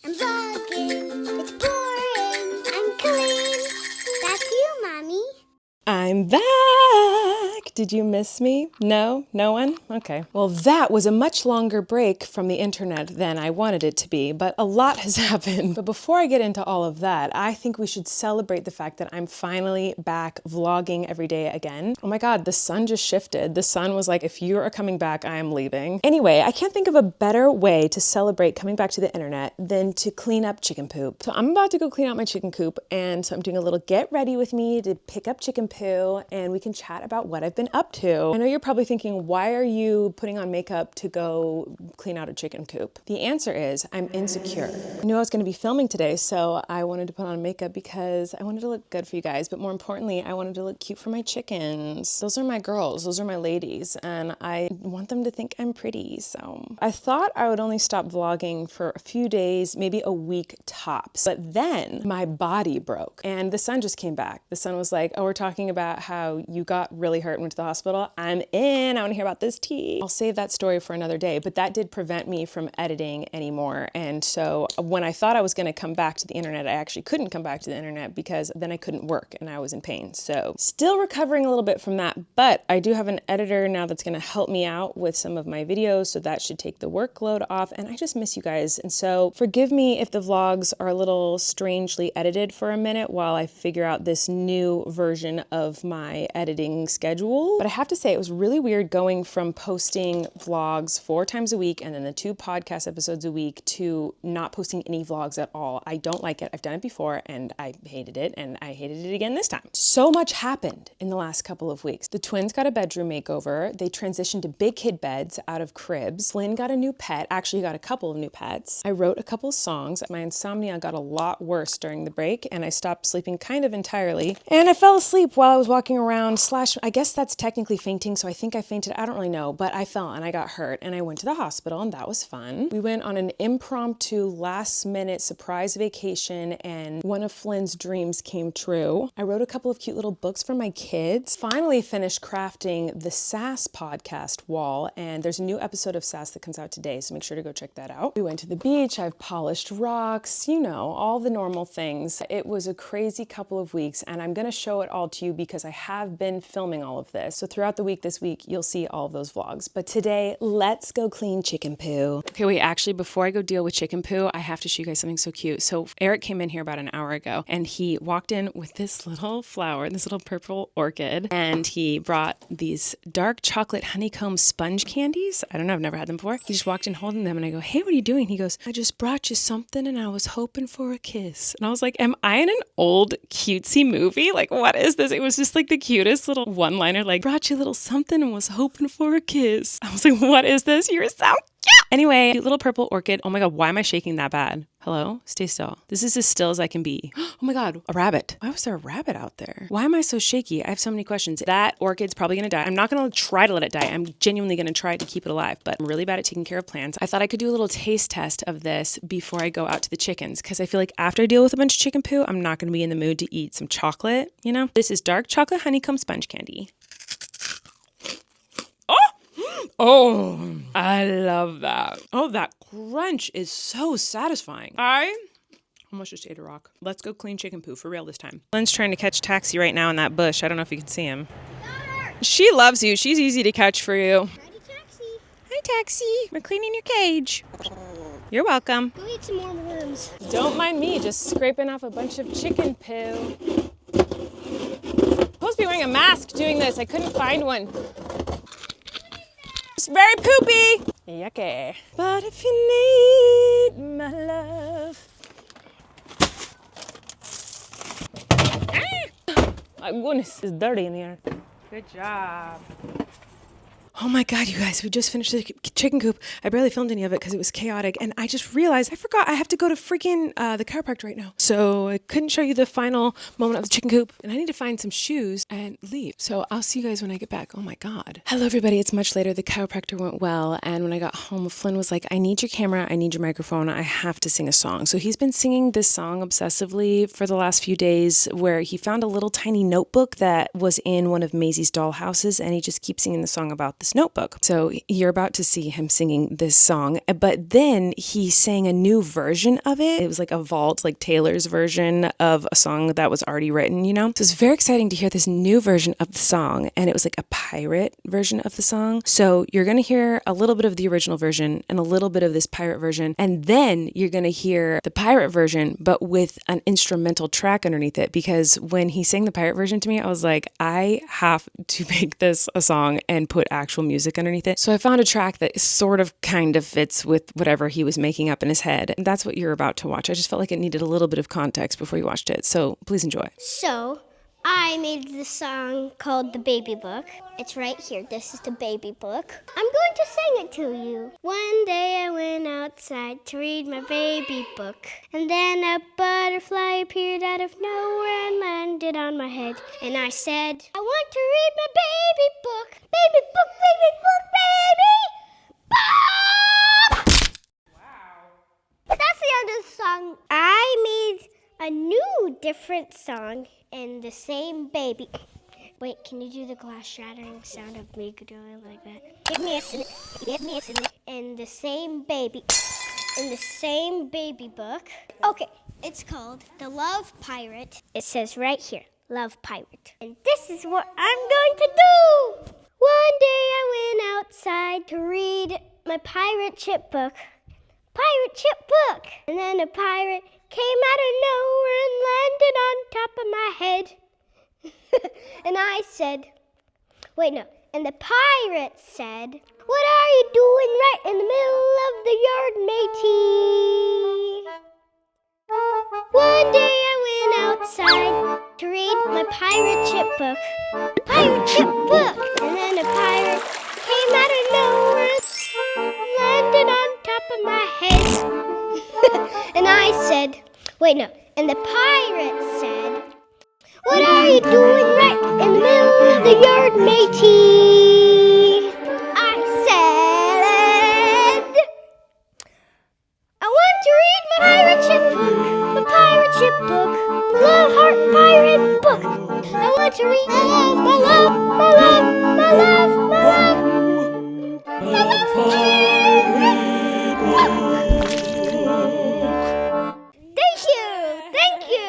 I'm vlogging. It's boring. I'm Colleen. That's you, Mommy. I'm back! Did you miss me? No? No one? Okay. Well, that was a much longer break from the internet than I wanted it to be, but a lot has happened. But before I get into all of that, I think we should celebrate the fact that I'm finally back vlogging every day again. Oh my God, the sun just shifted. The sun was like, if you are coming back, I am leaving. Anyway, I can't think of a better way to celebrate coming back to the internet than to clean up chicken poop. So I'm about to go clean out my chicken coop, and so I'm doing a little get ready with me to pick up chicken poo, and we can chat about what I've been up to. I know you're probably thinking, why are you putting on makeup to go clean out a chicken coop? The answer is I'm insecure. I knew I was going to be filming today, so I wanted to put on makeup because I wanted to look good for you guys, but more importantly, I wanted to look cute for my chickens. Those are my girls, those are my ladies, and I want them to think I'm pretty. So I thought I would only stop vlogging for a few days, maybe a week tops, but then my body broke and the sun just came back. The sun was like, oh, we're talking about how you got really hurt and went to the hospital. I'm in. I want to hear about this tea. I'll save that story for another day, but that did prevent me from editing anymore. And so when I thought I was going to come back to the internet, I actually couldn't come back to the internet because then I couldn't work and I was in pain. So still recovering a little bit from that, but I do have an editor now that's going to help me out with some of my videos. So that should take the workload off, and I just miss you guys. And so forgive me if the vlogs are a little strangely edited for a minute while I figure out this new version of my editing schedule. But I have to say, it was really weird going from posting vlogs 4 times a week and then the 2 podcast episodes a week to not posting any vlogs at all. I don't like it. I've done it before and I hated it, and I hated it again this time. So much happened in the last couple of weeks. The twins got a bedroom makeover. They transitioned to big kid beds out of cribs. Flynn got a new pet. Actually, got a couple of new pets. I wrote a couple of songs. My insomnia got a lot worse during the break, and I stopped sleeping kind of entirely. And I fell asleep while I was walking around, I guess that's technically fainting, so I think I fainted. I don't really know, but I fell and I got hurt, and I went to the hospital, and that was fun. We went on an impromptu last-minute surprise vacation, and one of Flynn's dreams came true. I wrote a couple of cute little books for my kids. Finally finished crafting the SAS podcast wall, and there's a new episode of SAS that comes out today, so make sure to go check that out. We went to the beach. I've polished rocks, you know, all the normal things. It was a crazy couple of weeks, and I'm gonna show it all to you because I have been filming all of this. So throughout the week this week, you'll see all of those vlogs. But today, let's go clean chicken poo. Okay, wait, actually, before I go deal with chicken poo, I have to show you guys something so cute. So Eric came in here about an hour ago, and he walked in with this little flower, this little purple orchid, and he brought these dark chocolate honeycomb sponge candies. I don't know, I've never had them before. He just walked in holding them, and I go, hey, what are you doing? He goes, I just brought you something, and I was hoping for a kiss. And I was like, am I in an old cutesy movie? Like, what is this? It was just like the cutest little one-liner, like, brought you a little something and was hoping for a kiss. I was like, what is this? You're so cute. Anyway, cute little purple orchid. Oh my God, why am I shaking that bad? Hello? Stay still. This is as still as I can be. Oh my God, a rabbit. Why was there a rabbit out there? Why am I so shaky? I have so many questions. That orchid's probably gonna die. I'm not gonna try to let it die. I'm genuinely gonna try to keep it alive, but I'm really bad at taking care of plants. I thought I could do a little taste test of this before I go out to the chickens, because I feel like after I deal with a bunch of chicken poo, I'm not gonna be in the mood to eat some chocolate, you know? This is dark chocolate honeycomb sponge candy. Oh, I love that. Oh, that crunch is so satisfying. I almost just ate a rock. Let's go clean chicken poo for real this time. Flynn's trying to catch Taxi right now in that bush. I don't know if you can see him. She loves you. She's easy to catch for you. Ready, Taxi? Hi, Taxi. We're cleaning your cage. You're welcome. Go eat some more worms. Don't mind me just scraping off a bunch of chicken poo. I'm supposed to be wearing a mask doing this. I couldn't find one. It's very poopy. Yucky. But if you need my love. My goodness, it's dirty in here. Good job. Oh my God, you guys, we just finished the chicken coop. I barely filmed any of it because it was chaotic. And I just realized, I forgot I have to go to freaking the chiropractor right now. So I couldn't show you the final moment of the chicken coop. And I need to find some shoes and leave. So I'll see you guys when I get back. Oh my God. Hello, everybody. It's much later. The chiropractor went well. And when I got home, Flynn was like, I need your camera. I need your microphone. I have to sing a song. So he's been singing this song obsessively for the last few days, where he found a little tiny notebook that was in one of Maisie's doll houses. And he just keeps singing the song about the this notebook. So you're about to see him singing this song, but then he sang a new version of it. It was like a vault, like Taylor's version of a song that was already written, you know? So it's very exciting to hear this new version of the song, and it was like a pirate version of the song. So you're going to hear a little bit of the original version and a little bit of this pirate version, and then you're going to hear the pirate version, but with an instrumental track underneath it, because when he sang the pirate version to me, I was like, I have to make this a song and put actual music underneath it. So I found a track that sort of kind of fits with whatever he was making up in his head. And that's what you're about to watch. I just felt like it needed a little bit of context before you watched it. So please enjoy. So, I made this song called The Baby Book. It's right here. This is the baby book. I'm going to sing it to you. One day I went outside to read my baby book. And then a butterfly appeared out of nowhere and landed on my head. And I said, I want to read my baby book. Baby book, baby book, baby book! That's the end of the song. I made a new, different song in the same baby. Wait, can you do the glass shattering sound of me doing like that? Give me a second. Give me a second. In the same baby book. Okay, it's called The Love Pirate. It says right here, Love Pirate. And this is what I'm going to do. One day I went outside to read my pirate ship book. And then a pirate came out of nowhere and landed on top of my head. And I said, wait, no. And the pirate said, what are you doing right in the middle of the yard, matey? One day I went outside to read my pirate ship book. And then a pirate came out of nowhere and landed on top of my head. And I said, wait, no. And the pirate said, what are you doing right in the middle of the yard, matey? I said, I want to read my pirate ship book, Love Heart Pirate book. I want to read my love, my love, my love, my love, my love, my love. Thank you.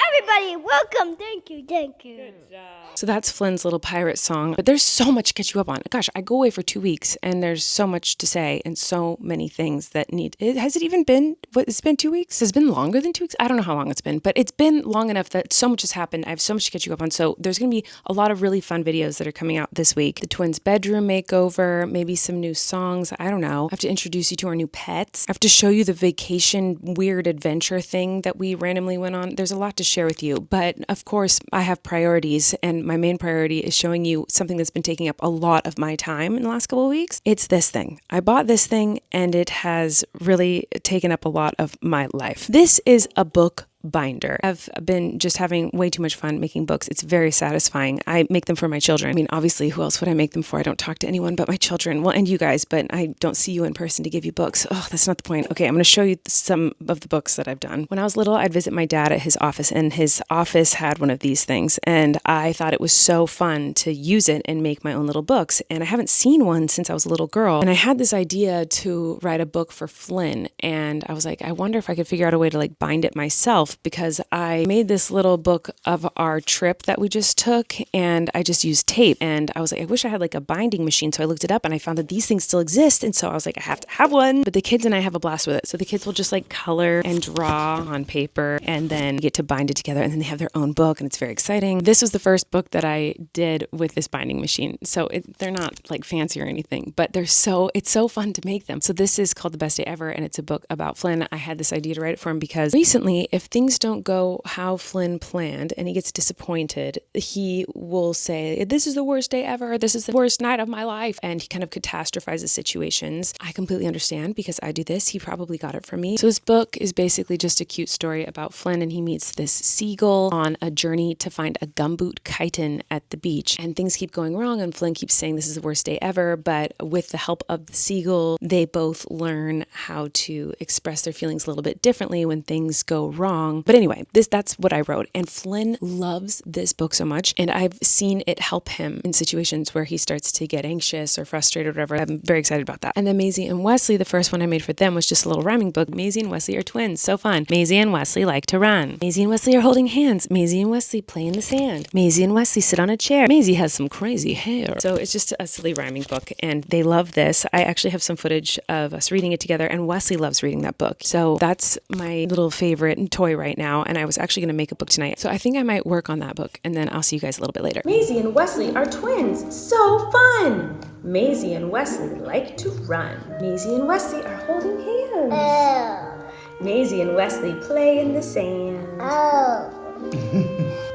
Everybody, welcome. Thank you. Good job. So that's Flynn's little pirate song, but there's so much to catch you up on. Gosh, I go away for 2 weeks and there's so much to say and so many things that has it even been, it's been 2 weeks? Has it been longer than 2 weeks? I don't know how long it's been, but it's been long enough that so much has happened. I have so much to catch you up on. So there's going to be a lot of really fun videos that are coming out this week. The twins' bedroom makeover, maybe some new songs. I don't know. I have to introduce you to our new pets. I have to show you the vacation weird adventure thing that we randomly went on. There's a lot to share with you, but of course I have priorities, and my main priority is showing you something that's been taking up a lot of my time in the last couple of weeks. It's this thing. I bought this thing and it has really taken up a lot of my life. This is a book binder. I've been just having way too much fun making books. It's very satisfying. I make them for my children. I mean, obviously, who else would I make them for? I don't talk to anyone but my children. Well, and you guys, but I don't see you in person to give you books. Oh, that's not the point. Okay, I'm going to show you some of the books that I've done. When I was little, I'd visit my dad at his office, and his office had one of these things, and I thought it was so fun to use it and make my own little books, and I haven't seen one since I was a little girl, and I had this idea to write a book for Flynn, and I was like, I wonder if I could figure out a way to like bind it myself, because I made this little book of our trip that we just took, and I just used tape, and I was like, I wish I had like a binding machine. So I looked it up and I found that these things still exist, and so I was like, I have to have one. But the kids and I have a blast with it. So the kids will just like color and draw on paper and then get to bind it together, and then they have their own book, and it's very exciting. This was the first book that I did with this binding machine, so they're not like fancy or anything, but it's so fun to make them. So this is called The Best Day Ever, and it's a book about Flynn. I had this idea to write it for him because recently, if things don't go how Flynn planned and he gets disappointed, he will say, this is the worst day ever, this is the worst night of my life, and he kind of catastrophizes situations. I completely understand because I do this. He probably got it from me. So this book is basically just a cute story about Flynn, and he meets this seagull on a journey to find a gumboot chitin at the beach, and things keep going wrong, and Flynn keeps saying this is the worst day ever, but with the help of the seagull, they both learn how to express their feelings a little bit differently when things go wrong. song. But anyway, that's what I wrote. And Flynn loves this book so much. And I've seen it help him in situations where he starts to get anxious or frustrated or whatever. I'm very excited about that. And then Maisie and Wesley, the first one I made for them was just a little rhyming book. Maisie and Wesley are twins. So fun. Maisie and Wesley like to run. Maisie and Wesley are holding hands. Maisie and Wesley play in the sand. Maisie and Wesley sit on a chair. Maisie has some crazy hair. So it's just a silly rhyming book, and they love this. I actually have some footage of us reading it together, and Wesley loves reading that book. So that's my little favorite toy right now, and I was actually going to make a book tonight. So I think I might work on that book, and then I'll see you guys a little bit later. Maisie and Wesley are twins. So fun! Maisie and Wesley like to run. Maisie and Wesley are holding hands. Maisie and Wesley play in the sand.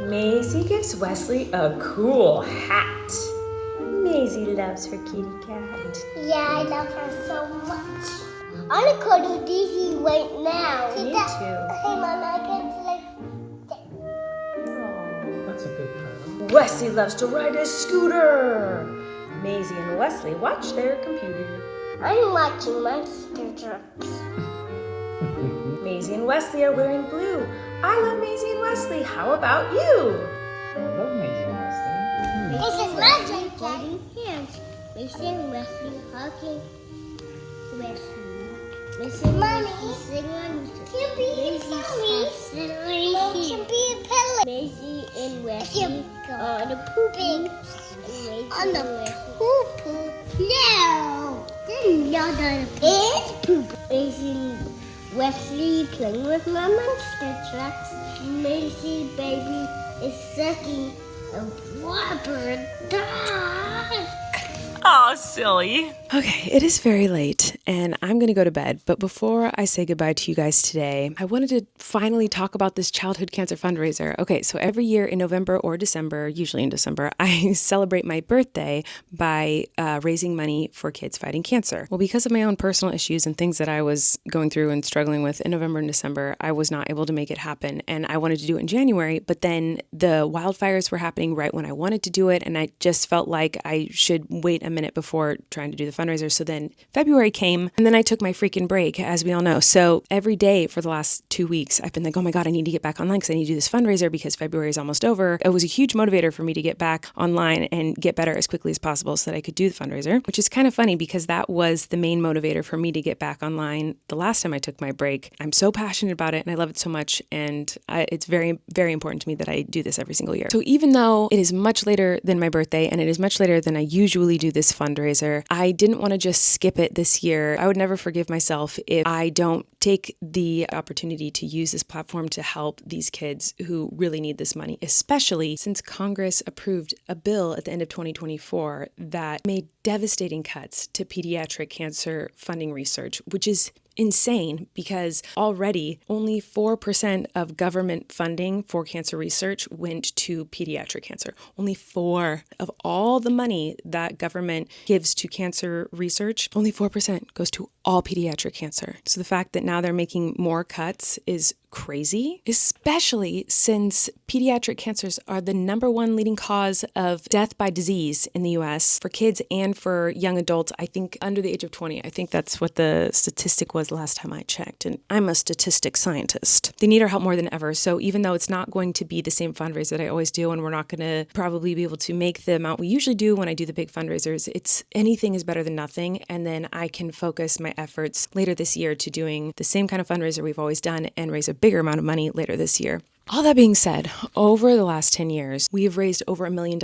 Maisie gives Wesley a cool hat. Maisie loves her kitty cat. Yeah, I love her so much. I want to cuddle Daisy right now. Me too. Hey, Mama, I can like. Oh, that's a good cuddle. Wesley loves to ride a scooter. Maisie and Wesley watch their computer. I'm watching Monster Trucks. Maisie and Wesley are wearing blue. I love Maisie and Wesley. How about you? I love Maisie and Wesley. This is magic. Holding hands. Maisie and Wesley hugging. Wesley. Maisie and Wesley sitting on can be a pillow. Maisie and Wesley on the pooping. On the poop. No. Not on the poop. Maisie and Wesley playing with my monster trucks. Maisie baby is sucking a rubber dog. Oh, silly. Okay, it is very late and I'm going to go to bed. But before I say goodbye to you guys today, I wanted to finally talk about this childhood cancer fundraiser. Okay, so every year in November or December, usually in December, I celebrate my birthday by raising money for kids fighting cancer. Well, because of my own personal issues and things that I was going through and struggling with in November and December, I was not able to make it happen. And I wanted to do it in January, but then the wildfires were happening right when I wanted to do it. And I just felt like I should wait a minute before trying to do the fundraiser. So then February came and then I took my freaking break, as we all know. So every day for the last 2 weeks, I've been like, oh my God, I need to get back online because I need to do this fundraiser because February is almost over. It was a huge motivator for me to get back online and get better as quickly as possible so that I could do the fundraiser, which is kind of funny because that was the main motivator for me to get back online the last time I took my break. I'm so passionate about it and I love it so much. And it's very, very important to me that I do this every single year. So even though it is much later than my birthday and it is much later than I usually do this fundraiser, I didn't want to just skip it this year. I would never forgive myself if I don't take the opportunity to use this platform to help these kids who really need this money, especially since Congress approved a bill at the end of 2024 that made devastating cuts to pediatric cancer funding research, which is insane because already only 4% of government funding for cancer research went to pediatric cancer. Only 4 of all the money that government gives to cancer research, only 4% goes to all pediatric cancer. So the fact that now they're making more cuts is crazy, especially since pediatric cancers are the #1 leading cause of death by disease in the US for kids and for young adults, I think under the age of 20. I think that's what the statistic was last time I checked, and I'm a statistics scientist. They need our help more than ever, so even though it's not going to be the same fundraiser that I always do, and we're not going to probably be able to make the amount we usually do when I do the big fundraisers, it's anything is better than nothing, and then I can focus my efforts later this year to doing the same kind of fundraiser we've always done and raise a bigger amount of money later this year. All that being said, over the last 10 years, we have raised over $1 million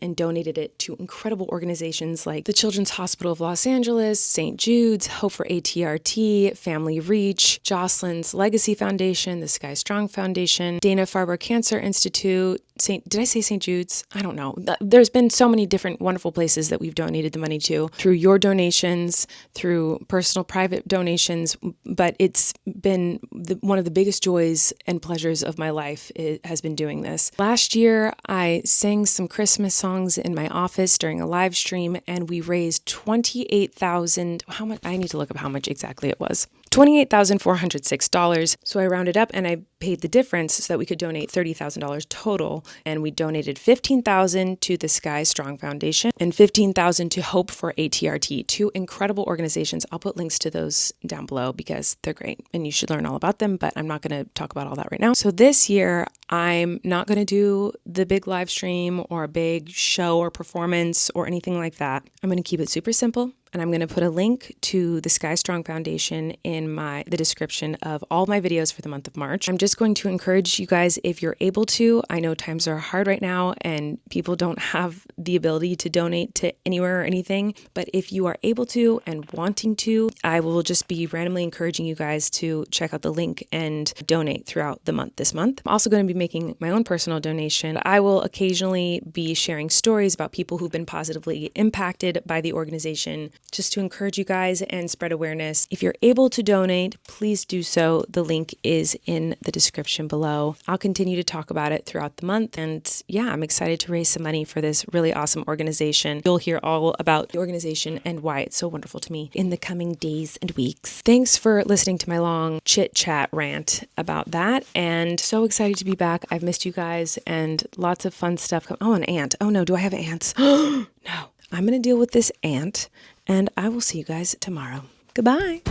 and donated it to incredible organizations like the Children's Hospital of Los Angeles, St. Jude's, Hope for ATRT, Family Reach, Jocelyn's Legacy Foundation, the Sky Strong Foundation, Dana-Farber Cancer Institute, did I say St. Jude's? I don't know. There's been so many different wonderful places that we've donated the money to through your donations, through personal private donations, but it's been one of the biggest joys and pleasures of my life. It has been doing this. Last year, I sang some Christmas songs in my office during a live stream and we raised $28,000. How much? I need to look up how much exactly it was. $28,406. So I rounded up and I paid the difference so that we could donate $30,000 total. And we donated $15,000 to the Sky Strong Foundation and $15,000 to Hope for ATRT, two incredible organizations. I'll put links to those down below because they're great and you should learn all about them, but I'm not going to talk about all that right now. So this year, I'm not going to do the big live stream or a big show or performance or anything like that. I'm going to keep it super simple. And I'm going to put a link to the Sky Strong Foundation in the description of all my videos for the month of March. I'm just going to encourage you guys, if you're able to, I know times are hard right now and people don't have the ability to donate to anywhere or anything, but if you are able to and wanting to, I will just be randomly encouraging you guys to check out the link and donate throughout the month this month. I'm also going to be making my own personal donation. I will occasionally be sharing stories about people who've been positively impacted by the organization, just to encourage you guys and spread awareness. If you're able to donate, please do so. The link is in the description below. I'll continue to talk about it throughout the month. And yeah, I'm excited to raise some money for this really awesome organization. You'll hear all about the organization and why it's so wonderful to me in the coming days and weeks. Thanks for listening to my long chit chat rant about that. And so excited to be back. I've missed you guys and lots of fun stuff. Oh, an ant. Oh no, do I have ants? No. I'm going to deal with this ant. And I will see you guys tomorrow. Goodbye.